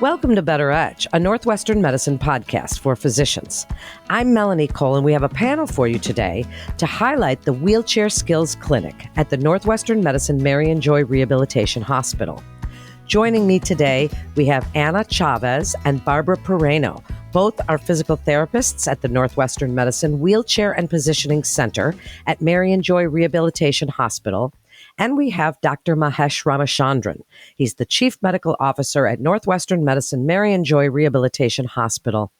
Welcome to Better Edge, a Northwestern medicine podcast for physicians. I'm Melanie Cole, and we have a panel for you today to highlight the Wheelchair Skills Clinic at the Northwestern Medicine Marianjoy Rehabilitation Hospital. Joining me today, we have Anna Chavez and Barbara Peraino. Both are physical therapists at the Northwestern Medicine Wheelchair and Positioning Center at Marianjoy Rehabilitation Hospital. And we have Dr. Mahesh Ramachandran. He's the Chief Medical Officer at Northwestern Medicine Marianjoy Rehabilitation Hospital.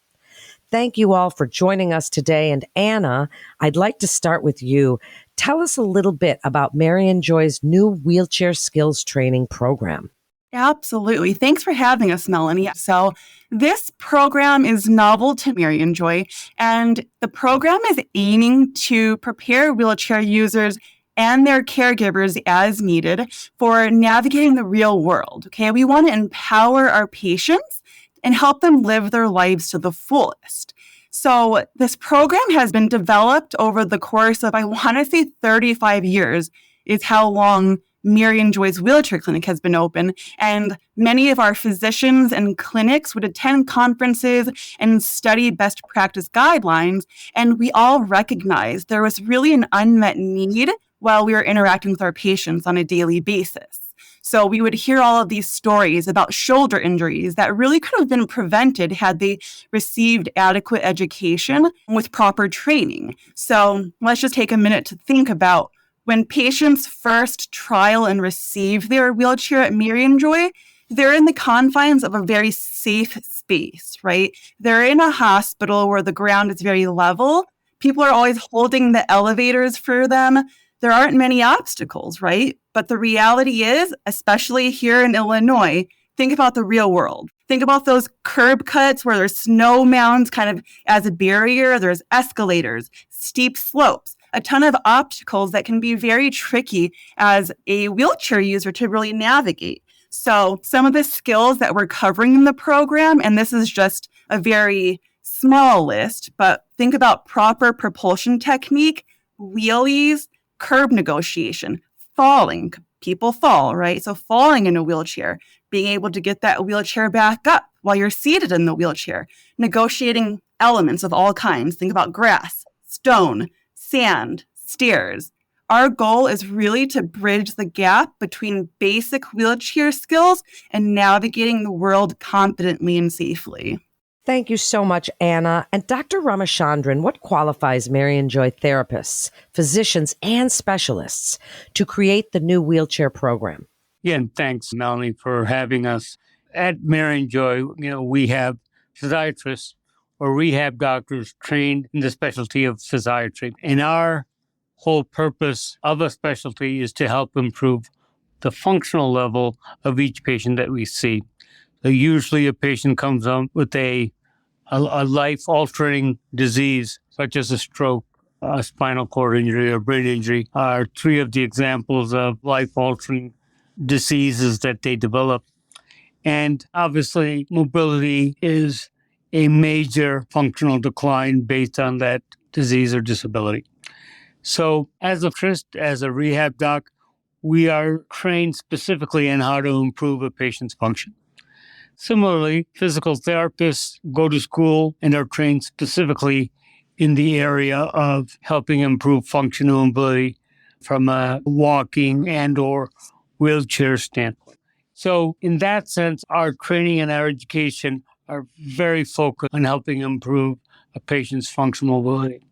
Thank you all for joining us today. And Anna, I'd like to start with you. Tell us a little bit about Marianjoy's new wheelchair skills training program. Absolutely. Thanks for having us, Melanie. So this program is novel to Marianjoy, and the program is aiming to prepare wheelchair users and their caregivers as needed for navigating the real world. Okay, we want to empower our patients and help them live their lives to the fullest. So this program has been developed over the course of, I want to say 35 years is how long Marianjoy's wheelchair clinic has been open, and many of our physicians and clinics would attend conferences and study best practice guidelines, and we all recognized there was really an unmet need while we were interacting with our patients on a daily basis. So we would hear all of these stories about shoulder injuries that really could have been prevented had they received adequate education with proper training. So let's just take a minute to think about when patients first trial and receive their wheelchair at Marianjoy, they're in the confines of a very safe space, right? They're in a hospital where the ground is very level. People are always holding the elevators for them. There aren't many obstacles, right? But the reality is, especially here in Illinois, think about the real world. Think about those curb cuts where there's snow mounds kind of as a barrier. There's escalators, steep slopes, a ton of obstacles that can be very tricky as a wheelchair user to really navigate. So some of the skills that we're covering in the program, and this is just a very small list, but think about proper propulsion technique, wheelies, curb negotiation, falling. People fall, right? So falling in a wheelchair, being able to get that wheelchair back up while you're seated in the wheelchair, negotiating elements of all kinds. Think about grass, stone, sand, stairs. Our goal is really to bridge the gap between basic wheelchair skills and navigating the world confidently and safely. Thank you so much, Anna. And Dr. Ramachandran, what qualifies Marianjoy therapists, physicians, and specialists to create the new wheelchair program? Yeah, and thanks, Melanie, for having us. At Marianjoy, we have physiatrists or rehab doctors trained in the specialty of physiatry. And our whole purpose of a specialty is to help improve the functional level of each patient that we see. So usually a patient comes on with a life-altering disease, such as a stroke, a spinal cord injury, or brain injury, are three of the examples of life-altering diseases that they develop. And obviously, mobility is a major functional decline based on that disease or disability. So as a rehab doc, we are trained specifically in how to improve a patient's function. Similarly, physical therapists go to school and are trained specifically in the area of helping improve functional ability from a walking and or wheelchair standpoint. So in that sense, our training and our education are very focused on helping improve a patient's functional ability.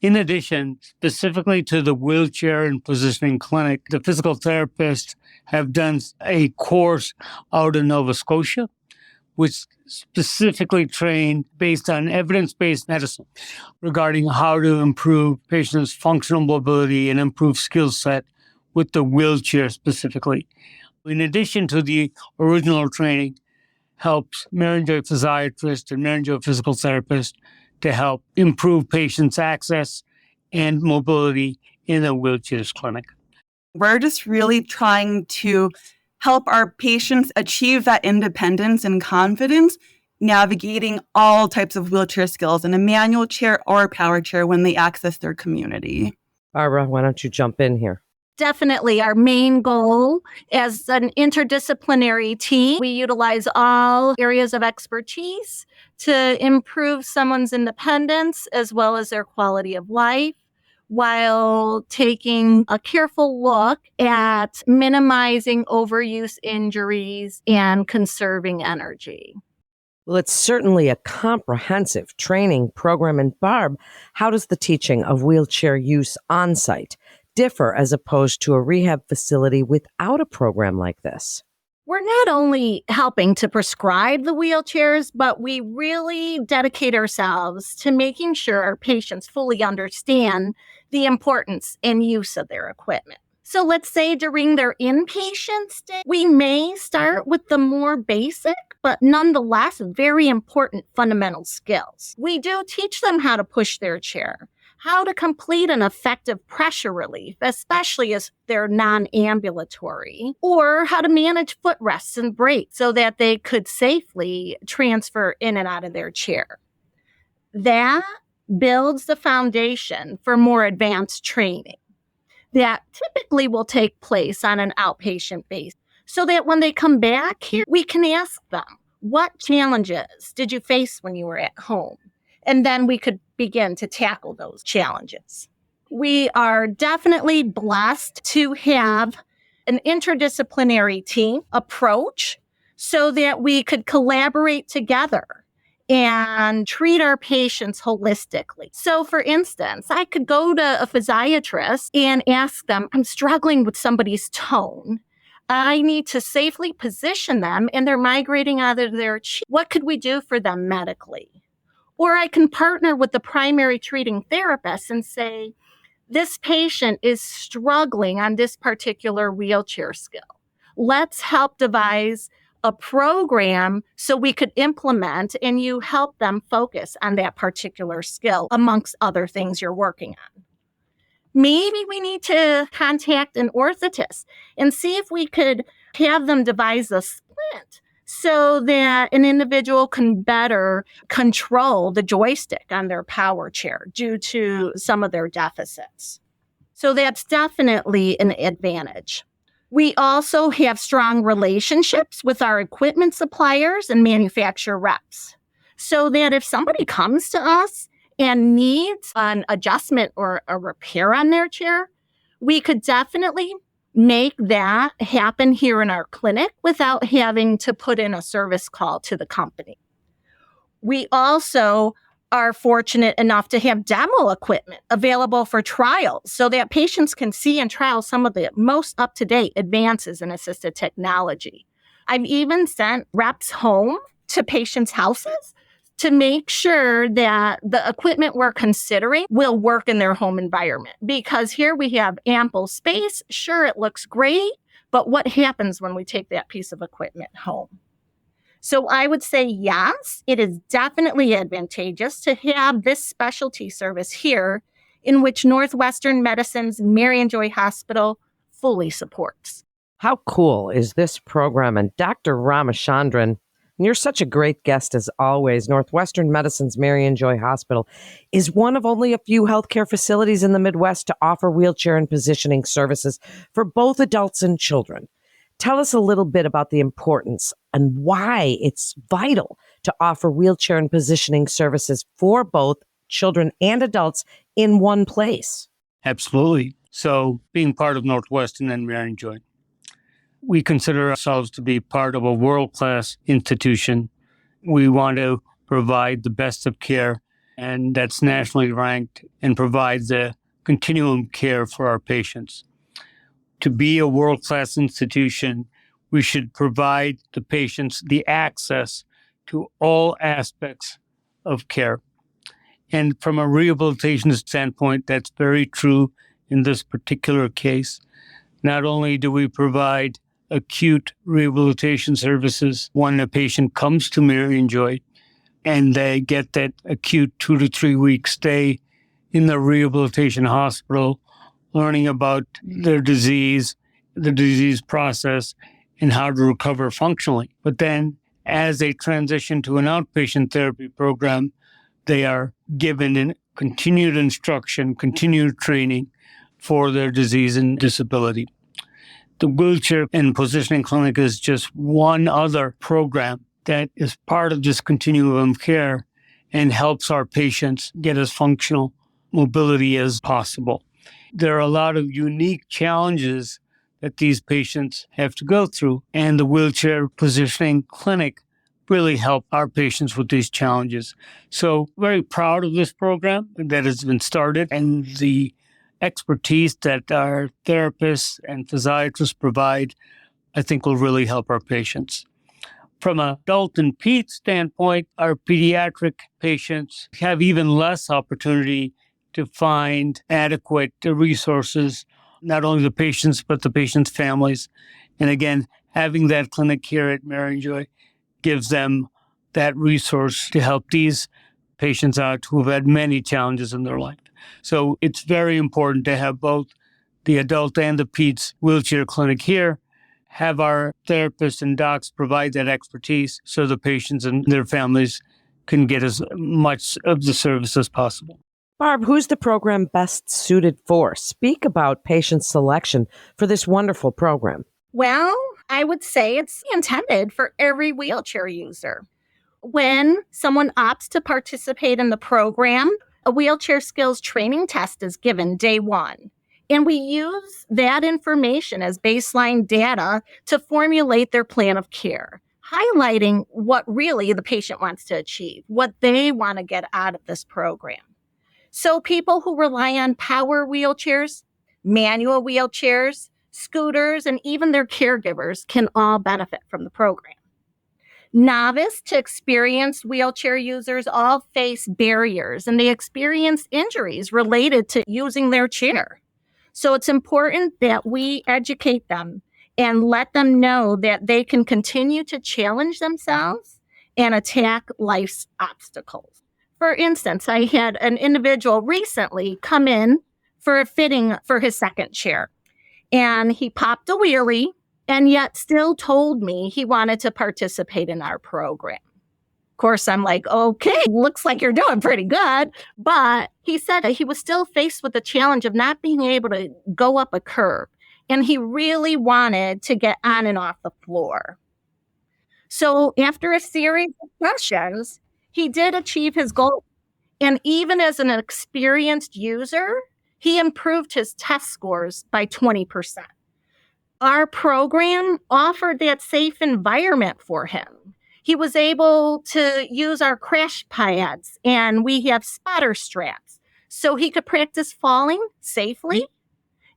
In addition, specifically to the wheelchair and positioning clinic, the physical therapists have done a course out in Nova Scotia, which specifically trained based on evidence-based medicine regarding how to improve patients' functional mobility and improve skill set with the wheelchair specifically. In addition to the original training, helps Marianjoy physiatrists and Marianjoy physical therapists to help improve patients' access and mobility in a wheelchairs clinic. We're just really trying to help our patients achieve that independence and confidence, navigating all types of wheelchair skills in a manual chair or a power chair when they access their community. Barbara, why don't you jump in here? Definitely. Our main goal as an interdisciplinary team, we utilize all areas of expertise to improve someone's independence as well as their quality of life, while taking a careful look at minimizing overuse injuries and conserving energy. Well, it's certainly a comprehensive training program. And Barb, how does the teaching of wheelchair use on site differ as opposed to a rehab facility without a program like this? We're not only helping to prescribe the wheelchairs, but we really dedicate ourselves to making sure our patients fully understand the importance and use of their equipment. So let's say during their inpatient stay, we may start with the more basic, but nonetheless very important fundamental skills. We do teach them how to push their chair, how to complete an effective pressure relief, especially as they're non-ambulatory, or how to manage footrests and brakes so that they could safely transfer in and out of their chair. That builds the foundation for more advanced training that typically will take place on an outpatient basis, so that when they come back here, we can ask them, what challenges did you face when you were at home? And then we could begin to tackle those challenges. We are definitely blessed to have an interdisciplinary team approach so that we could collaborate together and treat our patients holistically. So for instance, I could go to a physiatrist and ask them, I'm struggling with somebody's tone. I need to safely position them and they're migrating out of their chair. What could we do for them medically? Or I can partner with the primary treating therapist and say, this patient is struggling on this particular wheelchair skill. Let's help devise a program so we could implement and you help them focus on that particular skill amongst other things you're working on. Maybe we need to contact an orthotist and see if we could have them devise a splint so that an individual can better control the joystick on their power chair due to some of their deficits. So that's definitely an advantage. We also have strong relationships with our equipment suppliers and manufacturer reps, so that if somebody comes to us and needs an adjustment or a repair on their chair, we could definitely make that happen here in our clinic without having to put in a service call to the company. We also are fortunate enough to have demo equipment available for trials so that patients can see and trial some of the most up-to-date advances in assisted technology. I've even sent reps home to patients' houses to make sure that the equipment we're considering will work in their home environment. Because here we have ample space. Sure, it looks great, but what happens when we take that piece of equipment home? So I would say, yes, it is definitely advantageous to have this specialty service here, in which Northwestern Medicine's Marianjoy Hospital fully supports. How cool is this program? And Dr. Ramachandran, you're such a great guest as always. Northwestern Medicine's Marianjoy Hospital is one of only a few healthcare facilities in the Midwest to offer wheelchair and positioning services for both adults and children. Tell us a little bit about the importance and why it's vital to offer wheelchair and positioning services for both children and adults in one place. Absolutely. So being part of Northwestern and Marianjoy, we consider ourselves to be part of a world-class institution. We want to provide the best of care, and that's nationally ranked and provides a continuum care for our patients. To be a world-class institution, we should provide the patients the access to all aspects of care. And from a rehabilitation standpoint, that's very true in this particular case. Not only do we provide acute rehabilitation services when a patient comes to Marianjoy and they get that acute 2 to 3 week stay in the rehabilitation hospital, learning about their disease, the disease process, and how to recover functionally. But then as they transition to an outpatient therapy program, they are given continued instruction, continued training for their disease and disability. The Wheelchair and Positioning Clinic is just one other program that is part of this continuum of care and helps our patients get as functional mobility as possible. There are a lot of unique challenges that these patients have to go through, and the Wheelchair Positioning Clinic really help our patients with these challenges. So very proud of this program that has been started, and the expertise that our therapists and physiatrists provide, I think will really help our patients. From an adult and peds standpoint, our pediatric patients have even less opportunity to find adequate resources, not only the patients, but the patients' families. And again, having that clinic here at Marianjoy gives them that resource to help these patients out who have had many challenges in their life. So it's very important to have both the adult and the peds wheelchair clinic here, have our therapists and docs provide that expertise so the patients and their families can get as much of the service as possible. Barb, who's the program best suited for? Speak about patient selection for this wonderful program. Well, I would say it's intended for every wheelchair user. When someone opts to participate in the program, a wheelchair skills training test is given day one. And we use that information as baseline data to formulate their plan of care, highlighting what really the patient wants to achieve, what they want to get out of this program. So people who rely on power wheelchairs, manual wheelchairs, scooters, and even their caregivers can all benefit from the program. Novice to experienced wheelchair users all face barriers, and they experience injuries related to using their chair. So it's important that we educate them and let them know that they can continue to challenge themselves and attack life's obstacles. For instance, I had an individual recently come in for a fitting for his second chair, and he popped a wheelie and yet still told me he wanted to participate in our program. Of course, I'm like, okay, looks like you're doing pretty good. But he said he was still faced with the challenge of not being able to go up a curb. And he really wanted to get on and off the floor. So after a series of sessions, he did achieve his goal. And even as an experienced user, he improved his test scores by 20%. Our program offered that safe environment for him. He was able to use our crash pads, and we have spotter straps, so he could practice falling safely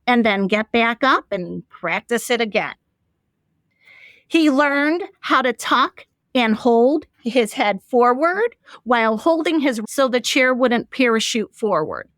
and then get back up and practice it again. He learned how to tuck and hold his head forward while holding so the chair wouldn't parachute forward,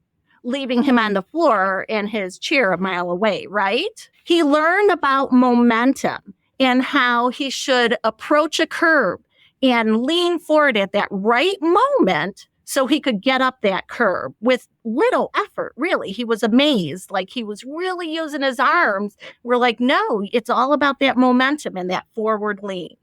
leaving him on the floor and his chair a mile away, right? He learned about momentum and how he should approach a curb and lean forward at that right moment so he could get up that curb with little effort, really. He was amazed, like he was really using his arms. We're like, no, it's all about that momentum and that forward lean.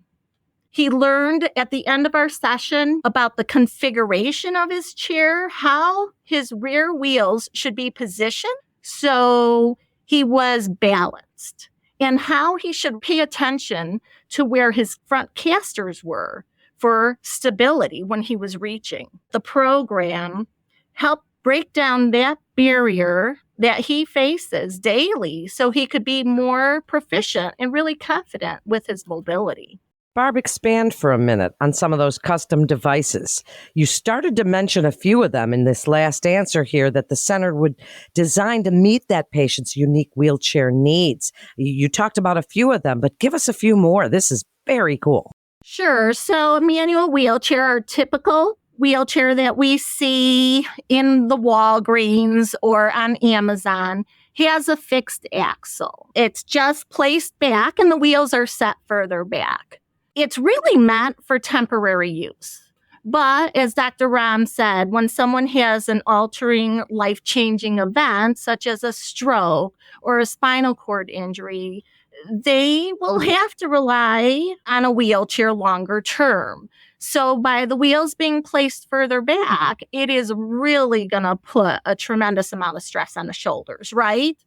He learned at the end of our session about the configuration of his chair, how his rear wheels should be positioned so he was balanced, and how he should pay attention to where his front casters were for stability when he was reaching. The program helped break down that barrier that he faces daily so he could be more proficient and really confident with his mobility. Barb, expand for a minute on some of those custom devices. You started to mention a few of them in this last answer here that the center would design to meet that patient's unique wheelchair needs. You talked about a few of them, but give us a few more. This is very cool. Sure. So a manual wheelchair, our typical wheelchair that we see in the Walgreens or on Amazon, has a fixed axle. It's just placed back and the wheels are set further back. It's really meant for temporary use. But as Dr. Ram said, when someone has an altering, life-changing event, such as a stroke or a spinal cord injury, they will have to rely on a wheelchair longer term. So by the wheels being placed further back, it is really going to put a tremendous amount of stress on the shoulders, right?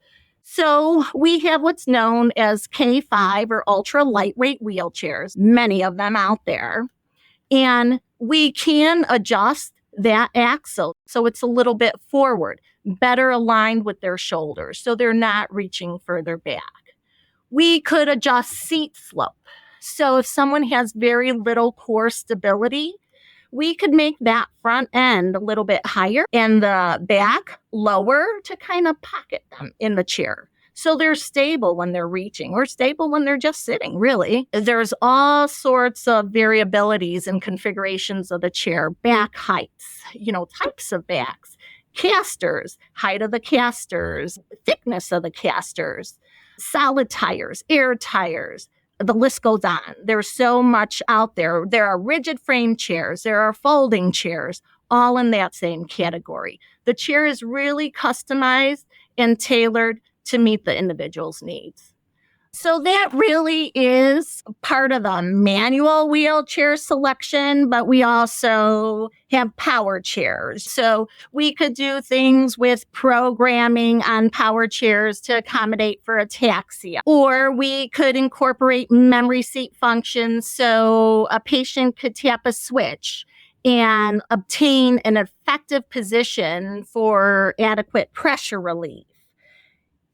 So we have what's known as K5 or ultra lightweight wheelchairs, many of them out there. And we can adjust that axle so it's a little bit forward, better aligned with their shoulders, so they're not reaching further back. We could adjust seat slope. So if someone has very little core stability, we could make that front end a little bit higher and the back lower to kind of pocket them in the chair. So they're stable when they're reaching or stable when they're just sitting, really. There's all sorts of variabilities and configurations of the chair, back heights, types of backs, casters, height of the casters, thickness of the casters, solid tires, air tires. The list goes on. There's so much out there. There are rigid frame chairs. There are folding chairs, all in that same category. The chair is really customized and tailored to meet the individual's needs. So that really is part of the manual wheelchair selection, but we also have power chairs. So we could do things with programming on power chairs to accommodate for ataxia, or we could incorporate memory seat functions so a patient could tap a switch and obtain an effective position for adequate pressure relief.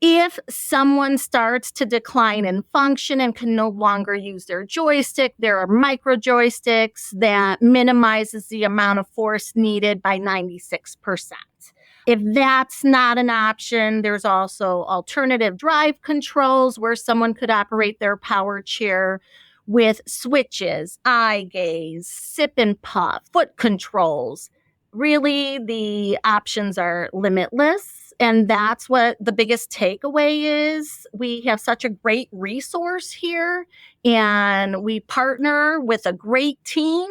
If someone starts to decline in function and can no longer use their joystick, there are micro joysticks that minimizes the amount of force needed by 96%. If that's not an option, there's also alternative drive controls where someone could operate their power chair with switches, eye gaze, sip and puff, foot controls. Really, the options are limitless. And that's what the biggest takeaway is. We have such a great resource here, and we partner with a great team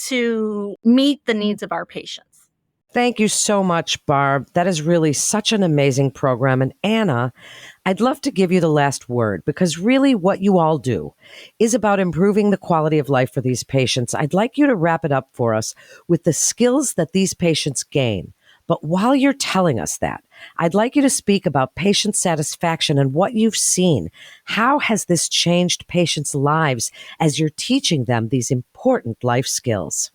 to meet the needs of our patients. Thank you so much, Barb. That is really such an amazing program. And Anna, I'd love to give you the last word, because really what you all do is about improving the quality of life for these patients. I'd like you to wrap it up for us with the skills that these patients gain. But while you're telling us that, I'd like you to speak about patient satisfaction and what you've seen. How has this changed patients' lives as you're teaching them these important life skills?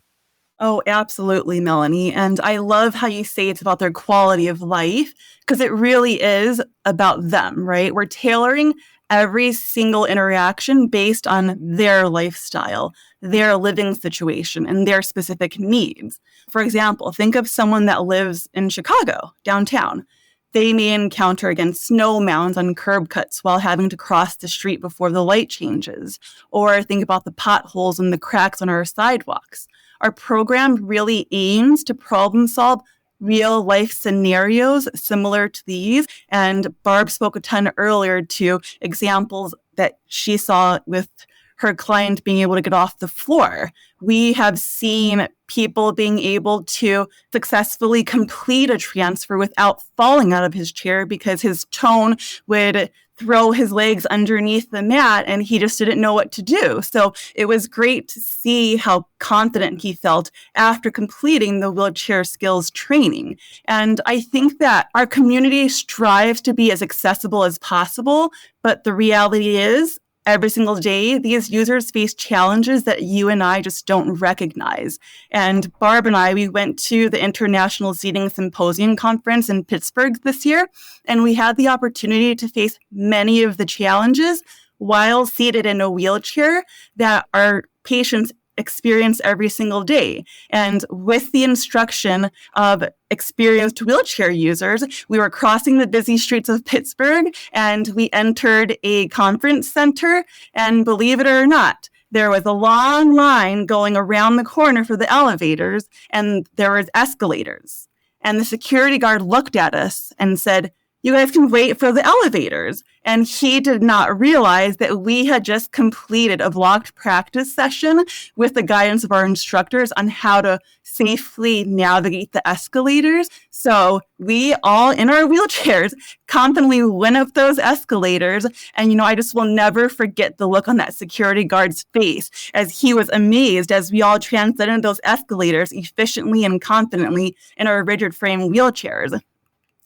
Oh, absolutely, Melanie. And I love how you say it's about their quality of life, because it really is about them, right? We're tailoring every single interaction based on their lifestyle, their living situation, and their specific needs. For example, think of someone that lives in Chicago, downtown. They may encounter, again, snow mounds on curb cuts while having to cross the street before the light changes. Or think about the potholes and the cracks on our sidewalks. Our program really aims to problem solve real life scenarios similar to these. And Barb spoke a ton earlier to examples that she saw with her client being able to get off the floor. We have seen people being able to successfully complete a transfer without falling out of his chair because his tone would throw his legs underneath the mat and he just didn't know what to do. So it was great to see how confident he felt after completing the wheelchair skills training. And I think that our community strives to be as accessible as possible, but the reality is, every single day, these users face challenges that you and I just don't recognize. And Barb and I, we went to the International Seating Symposium Conference in Pittsburgh this year, and we had the opportunity to face many of the challenges while seated in a wheelchair that our patients experience every single day. And with the instruction of experienced wheelchair users, we were crossing the busy streets of Pittsburgh and we entered a conference center. And believe it or not, there was a long line going around the corner for the elevators, and there was escalators. And the security guard looked at us and said, you guys can wait for the elevators. And he did not realize that we had just completed a blocked practice session with the guidance of our instructors on how to safely navigate the escalators. So we all in our wheelchairs confidently went up those escalators. And, I just will never forget the look on that security guard's face as he was amazed as we all transcended those escalators efficiently and confidently in our rigid frame wheelchairs.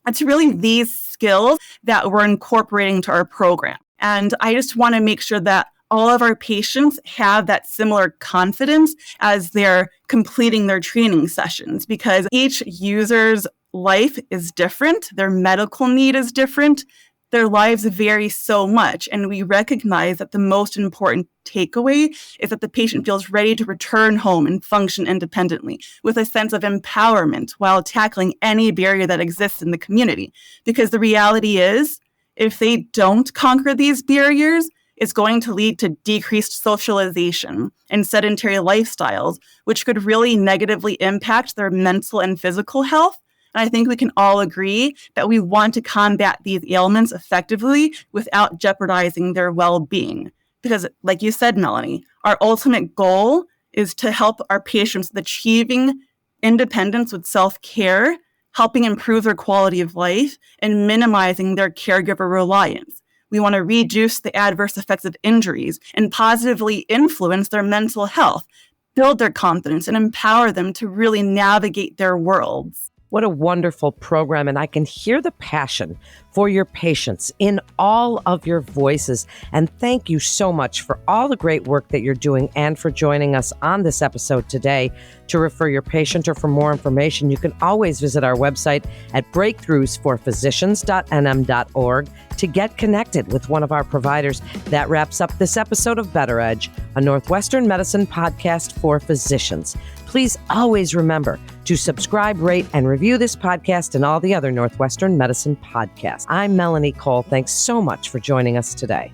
It's really these skills that we're incorporating to our program. And I just want to make sure that all of our patients have that similar confidence as they're completing their training sessions, because each user's life is different. Their medical need is different. Their lives vary so much. And we recognize that the most important takeaway is that the patient feels ready to return home and function independently with a sense of empowerment while tackling any barrier that exists in the community. Because the reality is, if they don't conquer these barriers, it's going to lead to decreased socialization and sedentary lifestyles, which could really negatively impact their mental and physical health. And I think we can all agree that we want to combat these ailments effectively without jeopardizing their well-being. Because like you said, Melanie, our ultimate goal is to help our patients with achieving independence with self-care, helping improve their quality of life, and minimizing their caregiver reliance. We want to reduce the adverse effects of injuries and positively influence their mental health, build their confidence, and empower them to really navigate their worlds. What a wonderful program. And I can hear the passion for your patients in all of your voices. And thank you so much for all the great work that you're doing and for joining us on this episode today. To refer your patient or for more information, you can always visit our website at breakthroughsforphysicians.nm.org to get connected with one of our providers. That wraps up this episode of Better Edge, a Northwestern medicine podcast for physicians. Please always remember to subscribe, rate, and review this podcast and all the other Northwestern medicine podcasts. I'm Melanie Cole. Thanks so much for joining us today.